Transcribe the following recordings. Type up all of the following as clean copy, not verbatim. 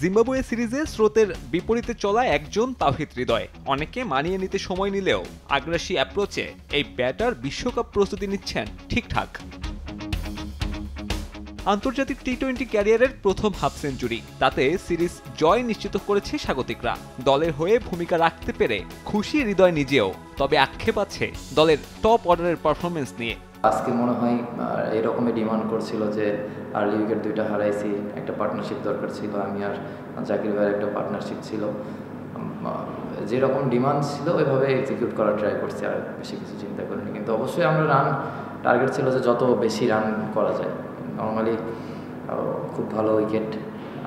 Zimbabwe সিরিজে স্রোতের বিপরীতে চলা একজন তাওহিদ হৃদয়। অনেকে মানিয়ে নিতে সময় নিলেও আগ্রাসী অ্যাপ্রোচে এই ব্যাটার বিশ্বকাপ প্রস্তুতি নিচ্ছেন ঠিকঠাক। আন্তর্জাতিক টি-20 ক্যারিয়ারের প্রথম হাফ সেঞ্চুরি, তাতে সিরিজ জয় নিশ্চিত করেছে স্বাগতিকরা। দলের হয়ে ভূমিকা রাখতে পেরে খুশি হৃদয় নিজেও, তবে আক্ষেপ আছে দলের টপ অর্ডারের পারফরমেন্স নিয়ে। আজকে মনে হয় এরকমই ডিমান্ড করছিল যে আর্লি উইকেট দুইটা হারাইছি, একটা পার্টনারশিপ দরকার ছিল, আমি আর জাকির ভাইয়ের একটা পার্টনারশিপ ছিল। যেরকম ডিমান্ড ছিল ওইভাবে এক্সিকিউট করার ট্রাই করছি, আর বেশি কিছু চিন্তা করিনি। কিন্তু অবশ্যই আমরা রান টার্গেট ছিল যে যত বেশি রান করা যায়। নর্মালি খুব ভালো উইকেট,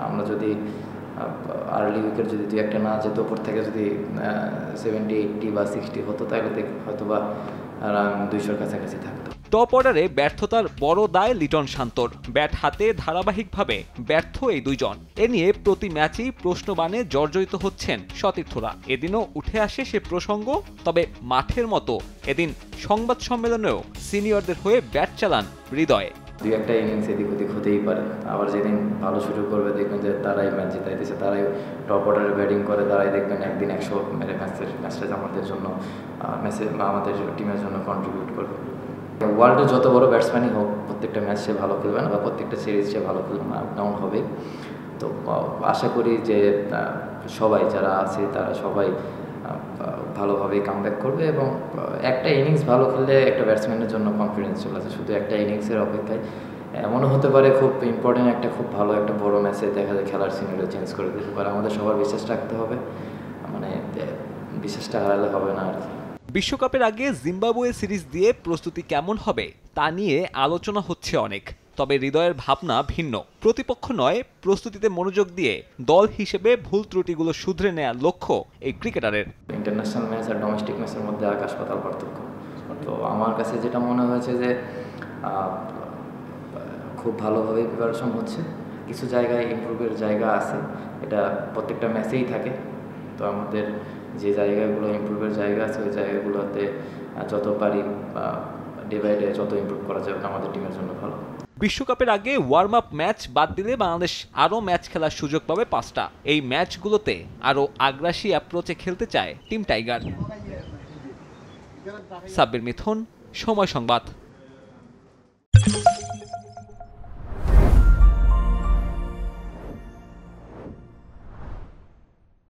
আমরা যদি আর্লি উইকেট যদি দুই একটা না যেত, ওপর থেকে যদি 70, 80 বা 60 হতো, তাহলে হয়তো বা রান 200-র কাছাকাছি থাকতো। টপ অর্ডারে ব্যর্থতার বড় দায় লিটন শান্তর। ব্যাট হাতে ধারাবাহিকভাবে ব্যর্থ এই দুইজন। এ নিয়ে প্রতি ম্যাচেই প্রশ্নবাণে জর্জরিত হচ্ছেন সতীর্থরা। এদিনও উঠে আসে সে প্রসঙ্গ, তবে মাঠের মতো এদিন সংবাদ সম্মেলনেও সিনিয়রদের হয়ে ব্যাট চালান হৃদয়। দুই একটা ইনিংস এদিক ওদিক হতেই পারে, আবার যেদিন ভালো শুরু করবে দেখবেন যে তারাই ম্যাচ জিতাইতেছে, তারাই টপ অর্ডারে ব্যাটিং করে, তারাই দেখবেন একদিন 100 মেরে ম্যাচটা আমাদের জন্য আমাদের টিমের জন্য কন্ট্রিবিউট করবে। ওয়ার্ল্ডের যত বড় ব্যাটসম্যানই হোক, প্রত্যেকটা ম্যাচ সে ভালো খেলবে না, বা প্রত্যেকটা সিরিজ সে ভালো খেলবে না, আপ ডাউন হবে। তো আশা করি যে সবাই যারা আছে তারা সবাই ভালোভাবে কামব্যাক করবে, এবং একটা ইনিংস ভালো খেললে একটা ব্যাটসম্যানের জন্য কনফিডেন্স চলে আসে। শুধু একটা ইনিংসের অপেক্ষায় এমনও হতে পারে খুব ইম্পর্টেন্ট একটা খুব ভালো একটা বড় ম্যাচে দেখা যায় খেলার সিনারিও চেঞ্জ করে দিতে পারে। আমাদের সবার বিশ্বাস রাখতে হবে, মানে বিশ্বাসটা হারালে হবে না আর কি। বিশ্বকাপের আগে জিম্বাবুয়ে সিরিজ দিয়ে প্রস্তুতি কেমন হবে তা নিয়ে আলোচনা হচ্ছে অনেক, তবে হৃদয়ের ভাবনা ভিন্ন। প্রতিপক্ষ নয়, প্রস্তুতিতে মনোযোগ দিয়ে দল হিসেবে ভুল ত্রুটিগুলো শুধরে নেওয়ার লক্ষ্য এই ক্রিকেটারের। ইন্টারন্যাশনাল ম্যাচ আর ডোমেস্টিক ম্যাচের মধ্যে আকাশ পাতাল পার্থক্য। তো আমার কাছে যেটা মনে হয়েছে যে খুব ভালোভাবে প্রিপারেশন হচ্ছে, কিছু জায়গায় ইমপ্রুভের জায়গা আছে, এটা প্রত্যেকটা ম্যাচেই থাকে। তো আমাদের যে জায়গাগুলো ইমপ্রুভের জায়গা আছে, ওই জায়গাগুলোতে যত পারি ডে বাই ডে যত ইমপ্রুভ করা যাবে আমাদের টিমের জন্য ভালো। বিশ্বকাপের আগে ওয়ার্ম আপ ম্যাচ বাদ দিলে বাংলাদেশ আরও ম্যাচ খেলার সুযোগ পাবে 5টা। এই ম্যাচগুলোতে আরও আগ্রাসী অ্যাপ্রোচে খেলতে চায় টিম টাইগার। সাব্বির মিথুন, সময় সংবাদ।